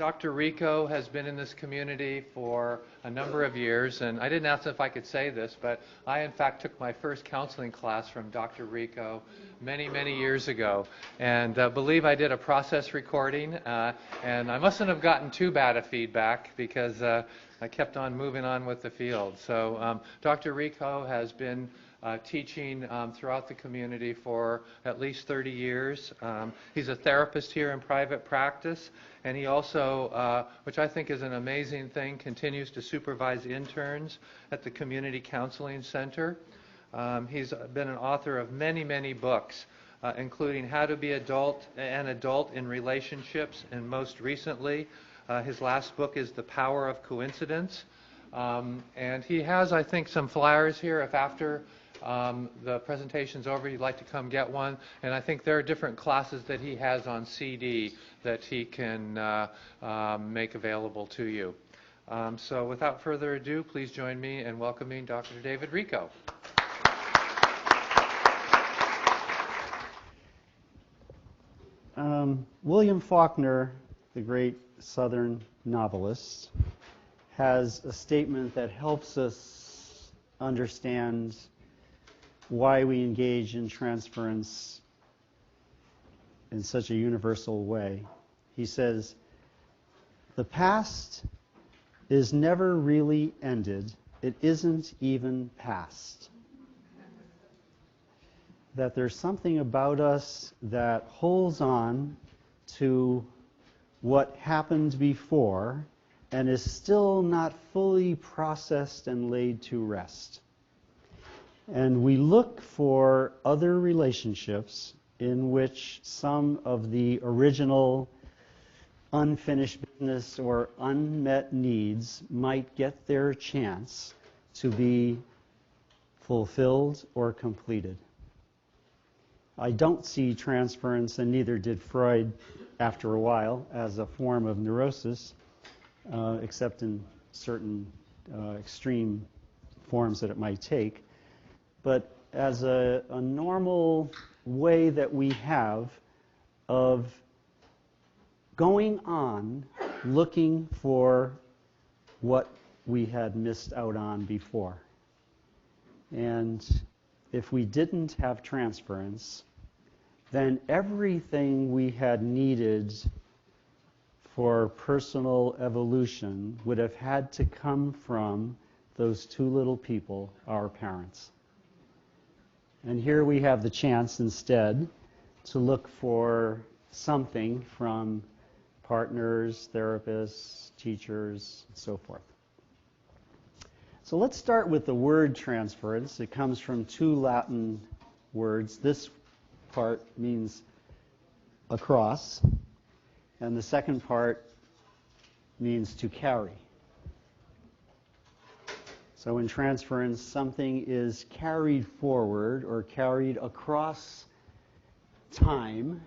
Dr. Richo has been in this community for a number of years, and I didn't ask if I could say this, but I in fact took my first counseling class from Dr. Richo many, many years ago, and believe I did a process recording, and I mustn't have gotten too bad a feedback because I kept on moving on with the field. So Dr. Richo has been teaching throughout the community for at least 30 years. He's a therapist here in private practice, and he also, which I think is an amazing thing, continues to supervise interns at the Community Counseling Center. He's been an author of many, many books, including How to Be an Adult in Relationships, and most recently, his last book is The Power of Coincidence. And he has, I think, some flyers here if after the presentation's over you'd like to come get one. And I think there are different classes that he has on CD that he can make available to you. So without further ado, please join me in welcoming Dr. David Richo. William Faulkner, the great Southern novelist, has a statement that helps us understand why we engage in transference in such a universal way. He says, "The past is never really ended. It isn't even past." That there's something about us that holds on to what happened before and is still not fully processed and laid to rest. And we look for other relationships in which some of the original unfinished business or unmet needs might get their chance to be fulfilled or completed. I don't see transference, and neither did Freud after a while, as a form of neurosis, except in certain extreme forms that it might take, but as a normal way that we have of going on looking for what we had missed out on before. And if we didn't have transference, then everything we had needed for personal evolution would have had to come from those two little people, our parents. And here we have the chance instead to look for something from partners, therapists, teachers, and so forth. So let's start with the word transference. It comes from two Latin words. This part means across, and the second part means to carry. So in transference, something is carried forward or carried across time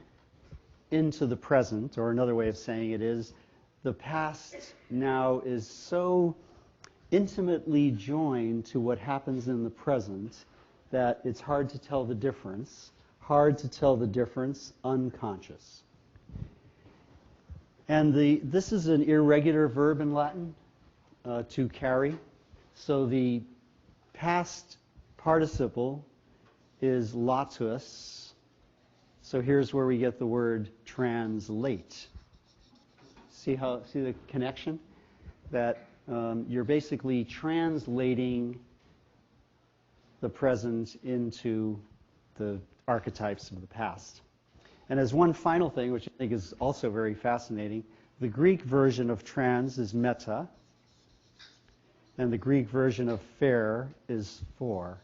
into the present, or another way of saying it is, the past now is so intimately joined to what happens in the present that it's hard to tell the difference. Hard to tell the difference, unconscious. And this is an irregular verb in Latin, to carry. So the past participle is latus. So here's where we get the word translate. See the connection? That you're basically translating the present into the archetypes of the past. And as one final thing, which I think is also very fascinating, the Greek version of trans is meta, and the Greek version of fair is for.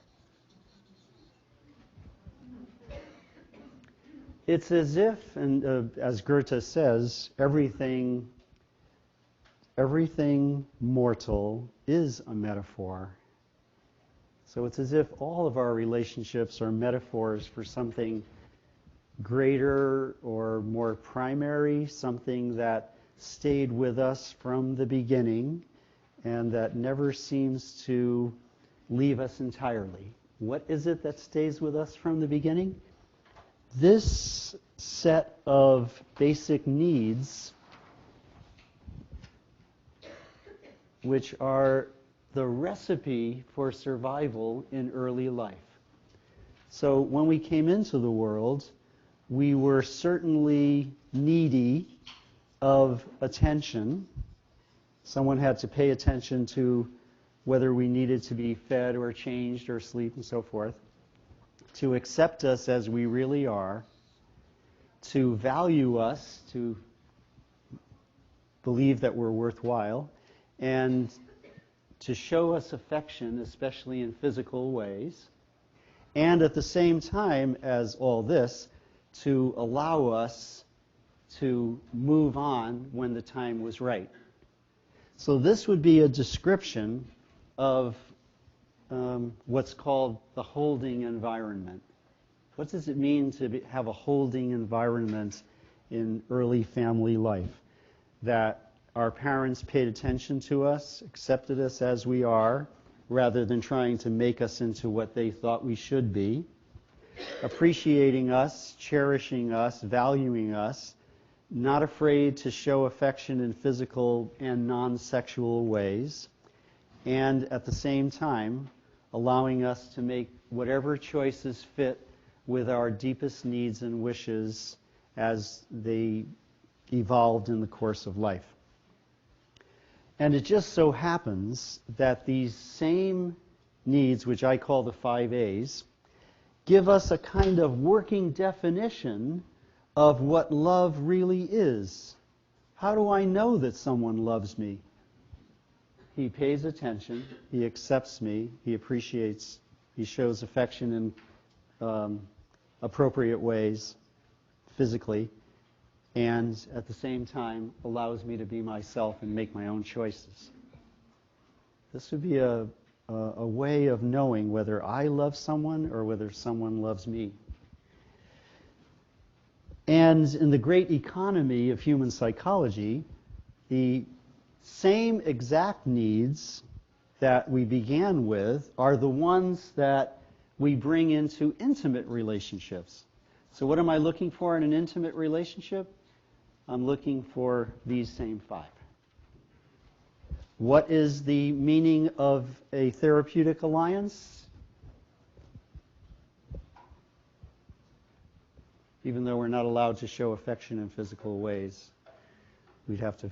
It's as if, and as Goethe says, everything mortal is a metaphor. So it's as if all of our relationships are metaphors for something greater or more primary, something that stayed with us from the beginning and that never seems to leave us entirely. What is it that stays with us from the beginning? This set of basic needs which are the recipe for survival in early life. So when we came into the world, we were certainly needy of attention. Someone had to pay attention to whether we needed to be fed or changed or sleep and so forth, to accept us as we really are, to value us, to believe that we're worthwhile, and to show us affection, especially in physical ways, and at the same time as all this, to allow us to move on when the time was right. So this would be a description of what's called the holding environment. What does it mean to have a holding environment in early family life? That our parents paid attention to us, accepted us as we are, rather than trying to make us into what they thought we should be, appreciating us, cherishing us, valuing us, not afraid to show affection in physical and non-sexual ways, and at the same time allowing us to make whatever choices fit with our deepest needs and wishes as they evolved in the course of life. And it just so happens that these same needs, which I call the 5 A's, give us a kind of working definition of what love really is. How do I know that someone loves me? He pays attention, he accepts me, he appreciates, he shows affection in appropriate ways, physically, and at the same time allows me to be myself and make my own choices. This would be a way of knowing whether I love someone or whether someone loves me. And in the great economy of human psychology, the same exact needs that we began with are the ones that we bring into intimate relationships. So what am I looking for in an intimate relationship? I'm looking for these same 5. What is the meaning of a therapeutic alliance? Even though we're not allowed to show affection in physical ways, we'd have to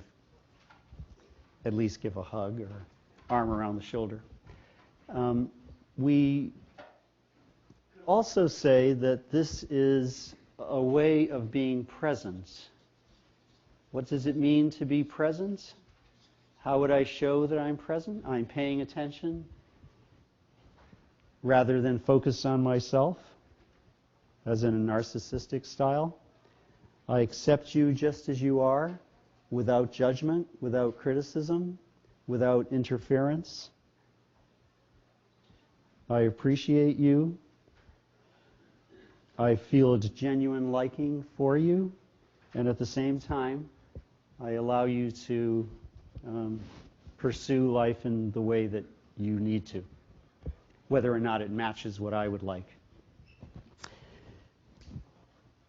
at least give a hug or arm around the shoulder. We also say that this is a way of being present. What does it mean to be present? How would I show that I'm present? I'm paying attention rather than focused on myself, as in a narcissistic style. I accept you just as you are, without judgment, without criticism, without interference. I appreciate you. I feel a genuine liking for you, and at the same time, I allow you to pursue life in the way that you need to, whether or not it matches what I would like.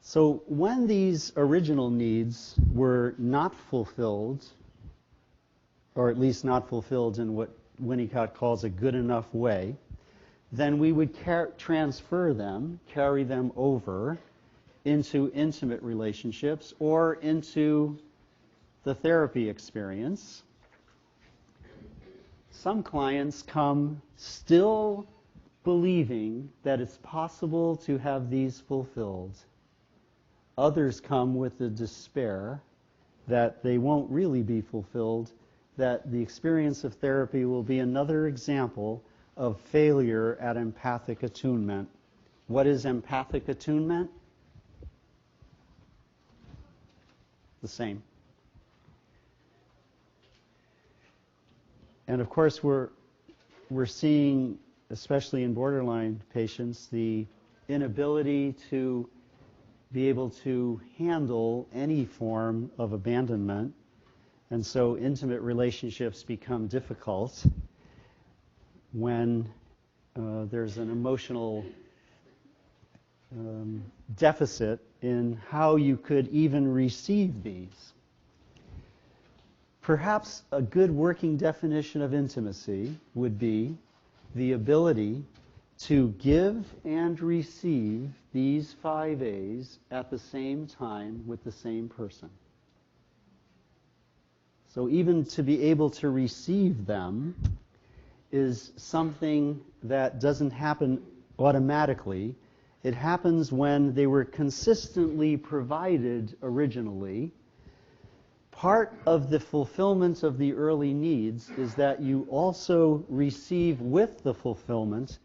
So when these original needs were not fulfilled, or at least not fulfilled in what Winnicott calls a good enough way, then we would transfer them, carry them over into intimate relationships or into the therapy experience. Some clients come still believing that it's possible to have these fulfilled. Others come with the despair that they won't really be fulfilled, that the experience of therapy will be another example of failure at empathic attunement. What is empathic attunement? The same. And of course, we're seeing, especially in borderline patients, the inability to be able to handle any form of abandonment. And so intimate relationships become difficult when there's an emotional deficit in how you could even receive these. Perhaps a good working definition of intimacy would be the ability to give and receive these 5 A's at the same time with the same person. So even to be able to receive them is something that doesn't happen automatically. It happens when they were consistently provided originally. Part of the fulfillment of the early needs is that you also receive with the fulfillment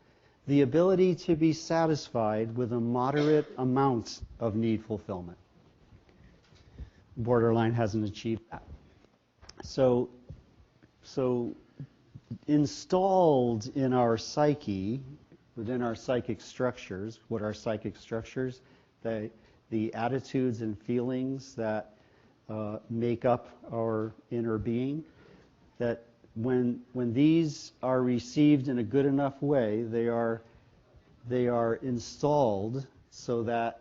the ability to be satisfied with a moderate amount of need fulfillment. Borderline hasn't achieved that. So installed in our psyche, within our psychic structures, what are psychic structures? The attitudes and feelings that make up our inner being, that when these are received in a good enough way, they are installed so that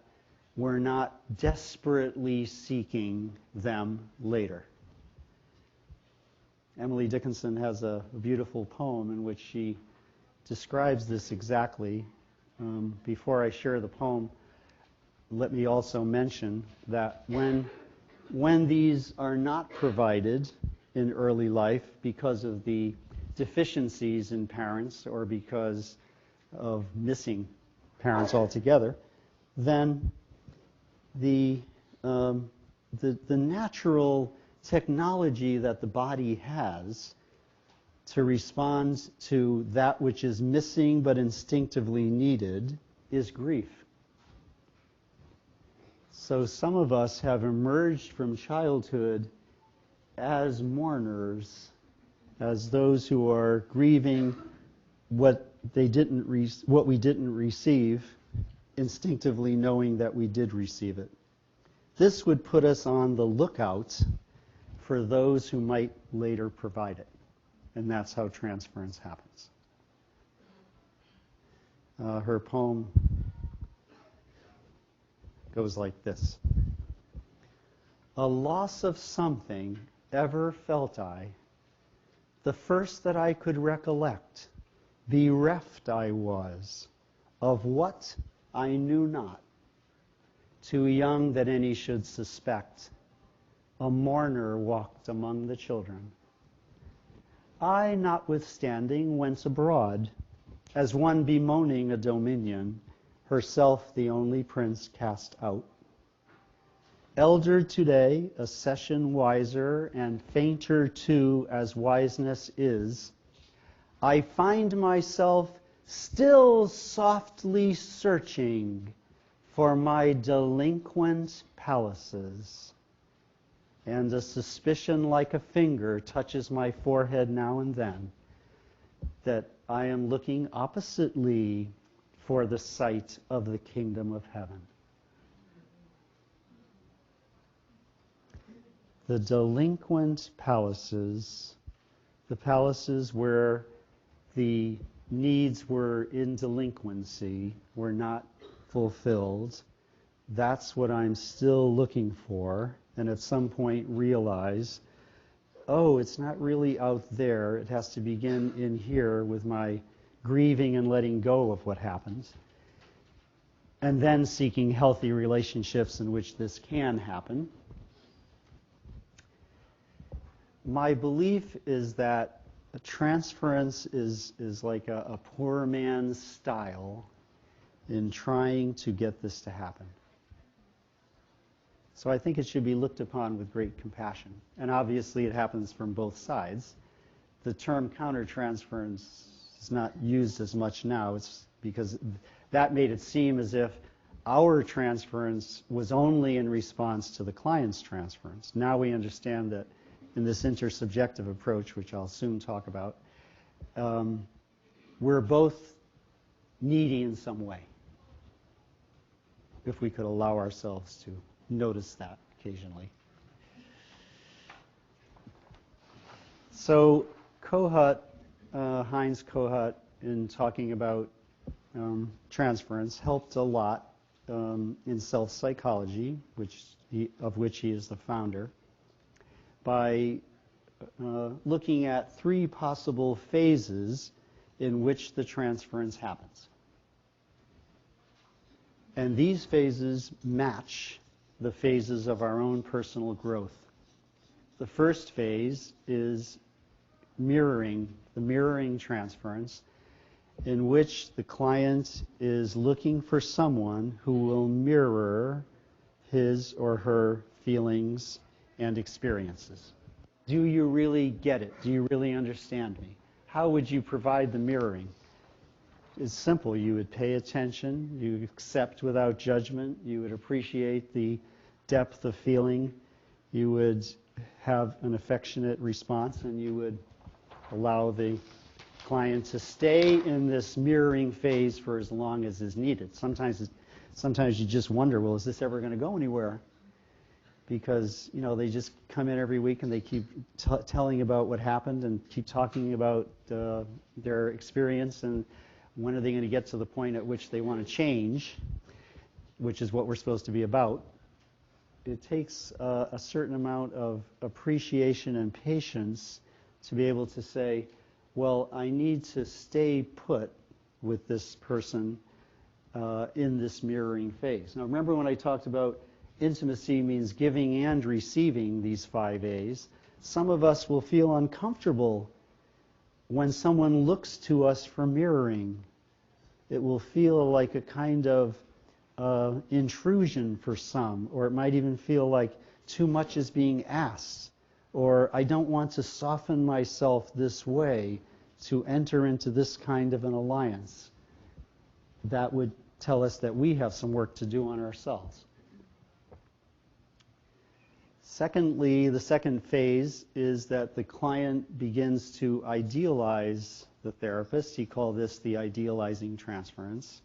we're not desperately seeking them later. Emily Dickinson has a beautiful poem in which she describes this exactly. Before I share the poem, let me also mention that when these are not provided in early life because of the deficiencies in parents or because of missing parents altogether, then the natural technology that the body has to respond to that which is missing but instinctively needed is grief. So some of us have emerged from childhood as mourners, as those who are grieving what we didn't receive, instinctively knowing that we did receive it. This would put us on the lookout for those who might later provide it. And that's how transference happens. Her poem goes like this. A loss of something ever felt I, the first that I could recollect, bereft I was, of what I knew not, too young that any should suspect. A mourner walked among the children. I, notwithstanding, went abroad, as one bemoaning a dominion, herself the only prince cast out. Elder today, a session wiser, and fainter too, as wiseness is, I find myself still softly searching for my delinquent palaces. And a suspicion like a finger touches my forehead now and then, that I am looking oppositely for the sight of the kingdom of heaven. The delinquent palaces, the palaces where the needs were in delinquency, were not fulfilled, that's what I'm still looking for. And at some point realize, oh, it's not really out there. It has to begin in here with my grieving and letting go of what happened. And then seeking healthy relationships in which this can happen. My belief is that a transference is like a poor man's style in trying to get this to happen. So I think it should be looked upon with great compassion. And obviously it happens from both sides. The term countertransference is not used as much now. It's because that made it seem as if our transference was only in response to the client's transference. Now we understand that in this intersubjective approach, which I'll soon talk about, we're both needy in some way, if we could allow ourselves to notice that occasionally. So Heinz Kohut, in talking about transference, helped a lot in self-psychology, of which he is the founder, by looking at three possible phases in which the transference happens. And these phases match the phases of our own personal growth. The first phase is mirroring, the mirroring transference, in which the client is looking for someone who will mirror his or her feelings and experiences. Do you really get it? Do you really understand me? How would you provide the mirroring? It's simple. You would pay attention, you would accept without judgment, you would appreciate the depth of feeling, you would have an affectionate response, and you would allow the client to stay in this mirroring phase for as long as is needed. Sometimes you just wonder, well, is this ever going to go anywhere? Because, they just come in every week and they keep telling about what happened and keep talking about their experience, and when are they going to get to the point at which they want to change, which is what we're supposed to be about. It takes a certain amount of appreciation and patience to be able to say, well, I need to stay put with this person in this mirroring phase. Now, remember when I talked about intimacy means giving and receiving, these 5 A's. Some of us will feel uncomfortable when someone looks to us for mirroring. It will feel like a kind of intrusion for some, or it might even feel like too much is being asked, or I don't want to soften myself this way to enter into this kind of an alliance. That would tell us that we have some work to do on ourselves. Secondly, the second phase is that the client begins to idealize the therapist. He called this the idealizing transference.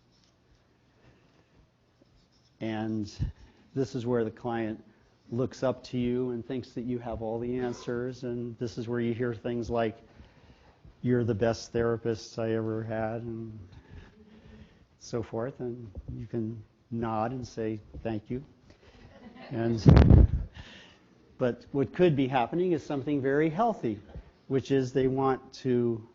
And this is where the client looks up to you and thinks that you have all the answers, and this is where you hear things like, you're the best therapist I ever had, and so forth, and you can nod and say thank you. But what could be happening is something very healthy, which is they want to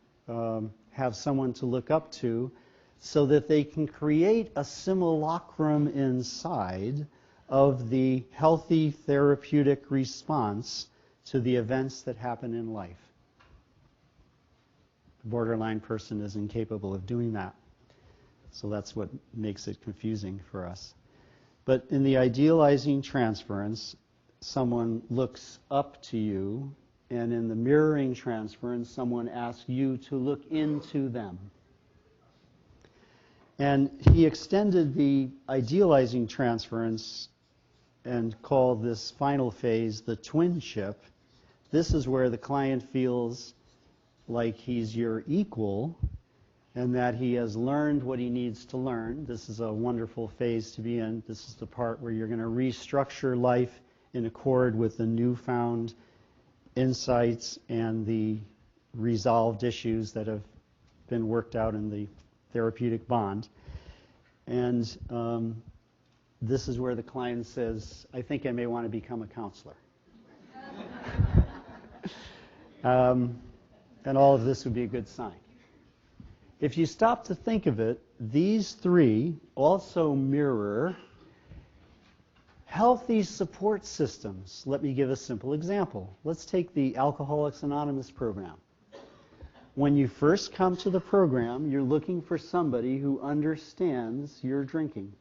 have someone to look up to so that they can create a simulacrum inside of the healthy therapeutic response to the events that happen in life. The borderline person is incapable of doing that. So that's what makes it confusing for us. But in the idealizing transference, someone looks up to you, and in the mirroring transference, someone asks you to look into them. And he extended the idealizing transference and called this final phase the twinship. This is where the client feels like he's your equal and that he has learned what he needs to learn. This is a wonderful phase to be in. This is the part where you're going to restructure life in accord with the newfound insights and the resolved issues that have been worked out in the therapeutic bond. And this is where the client says, I think I may want to become a counselor. And all of this would be a good sign. If you stop to think of it, these three also mirror healthy support systems. Let me give a simple example. Let's take the Alcoholics Anonymous program. When you first come to the program, you're looking for somebody who understands your drinking.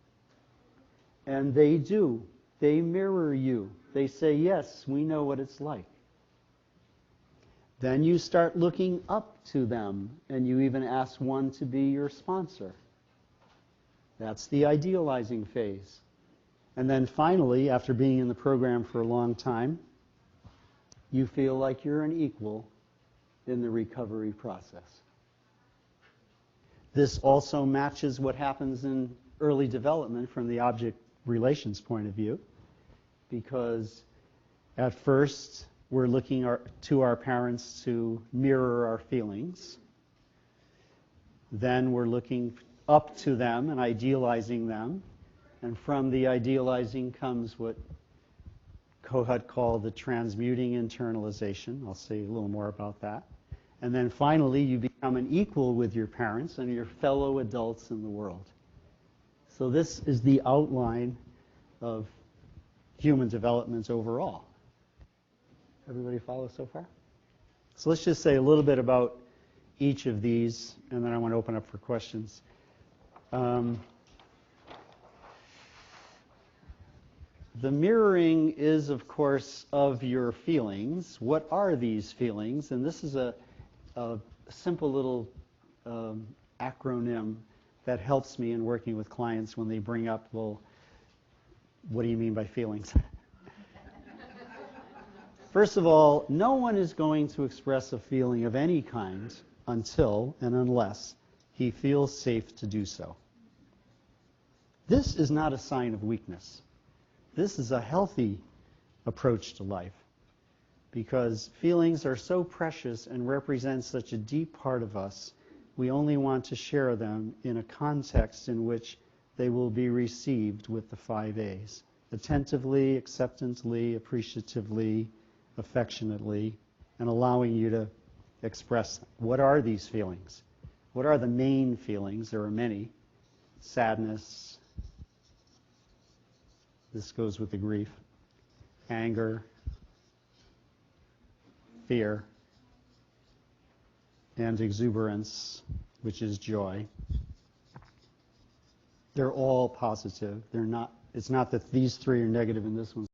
And they do. They mirror you. They say, yes, we know what it's like. Then you start looking up to them, and you even ask one to be your sponsor. That's the idealizing phase. And then finally, after being in the program for a long time, you feel like you're an equal in the recovery process. This also matches what happens in early development from the object relations point of view, because at first we're looking to our parents to mirror our feelings. Then we're looking up to them and idealizing them. And from the idealizing comes what Kohut called the transmuting internalization. I'll say a little more about that. And then finally, you become an equal with your parents and your fellow adults in the world. So this is the outline of human development overall. Everybody follow so far? So let's just say a little bit about each of these, and then I want to open up for questions. The mirroring is, of course, of your feelings. What are these feelings? And this is a simple little acronym that helps me in working with clients when they bring up, well, what do you mean by feelings? First of all, no one is going to express a feeling of any kind until and unless he feels safe to do so. This is not a sign of weakness. This is a healthy approach to life because feelings are so precious and represent such a deep part of us. We only want to share them in a context in which they will be received with the 5 A's. Attentively, acceptantly, appreciatively, affectionately, and allowing you to express them. What are these feelings? What are the main feelings? There are many. Sadness. This goes with the grief. Anger. Fear. And exuberance, which is joy. They're all positive. They're not. It's not that these 3 are negative and this one's